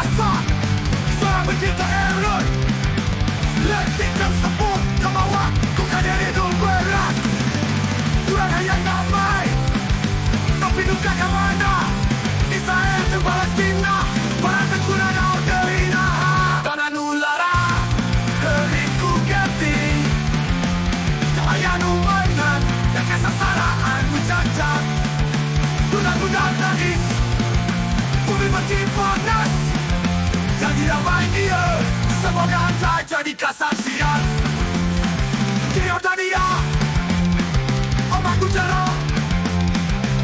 rasa Suara kita error Letihkan sepuk ke bawah Bukannya hidup berat Dunia yang damai Tapi duka ke mana Israel dan Palestina Para tekunan au terhina Tanah nulara Heriku ganti Cahaya numanan Dan kesasaraan mencacat Bulan-bulan nangis Bumi mati panas Jadi damai dia Semoga tak jadi kesaksian Di Yordania Ombak utara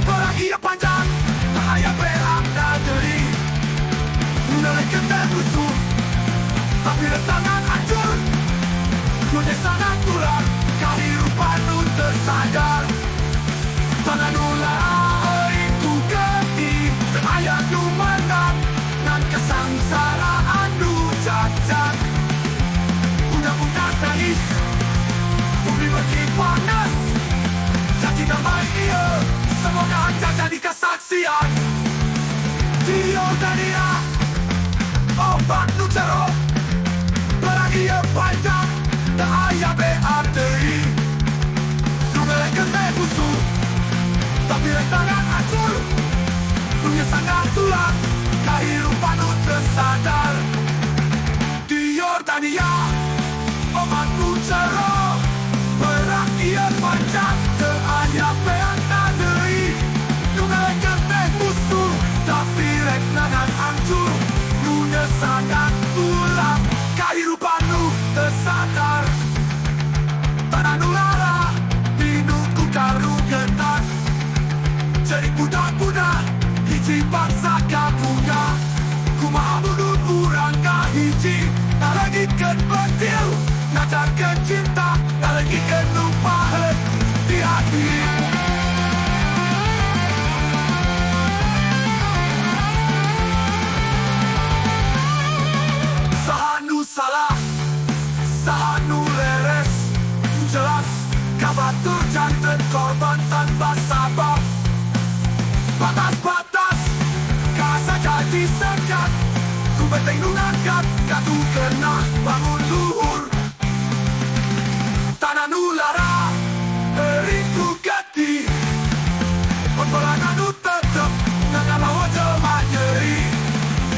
Perang ia panjang Tak ayah berak naderi Menelan kental musuh Tapi rentangan hancur Dunia sangat tular Kehidupan nu tersadar Tangan ular itu ganti Ayat nu menang Dan kesengsaraan nu cacat Budak-budak nangis Bumi makin panas Janji damai ia Semoga tak jadi kesaksian Di Yordania Ombak nu cerah Perang ia panjang Tak ayah berarti Dunia kental musuh Tapi rentangan hancur Dunia sangat tular Kehidupan nu tersadar Di Yordania Ombak nu cerah Perang ia panjang Tak ayah berarti Dunia kental musuh Tapi rentangan hancur Dunia sangat tular Kehidupan nu tersadar Tanah nulara Minumku karugetan Jadi budak-budak Hiji bangsa kabunga Kumaha bunuh urang kahiji Nalagitkan betil Ngajarkan cinta Nalagitkan lupa hati-hati Sahanu salah Sahanu leres Jelas Kabatur jantan korban tanpa sabab Batas-batas Kasa jadi sekat Ku penting nunangkat Katu kena bangun luhur Tanah nulara Heriku gati Peperangan nu tetep Nangala wajah nyeri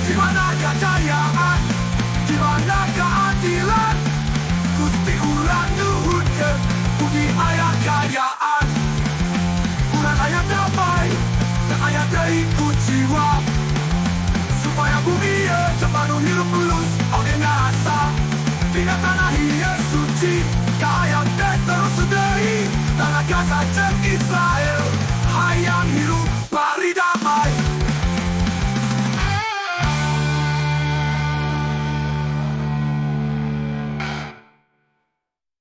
Di mana kejayaan Di mana keadilan Gusti urang nuhunkeun Bumi ayah kayaan Urang ayah damai Dan ayah ikut jiwa Supaya bumi ia Cemanu hidup mulus Oke nasa Tina tanah ia suci Kaya terus sedih Tanah Gaza cek Israel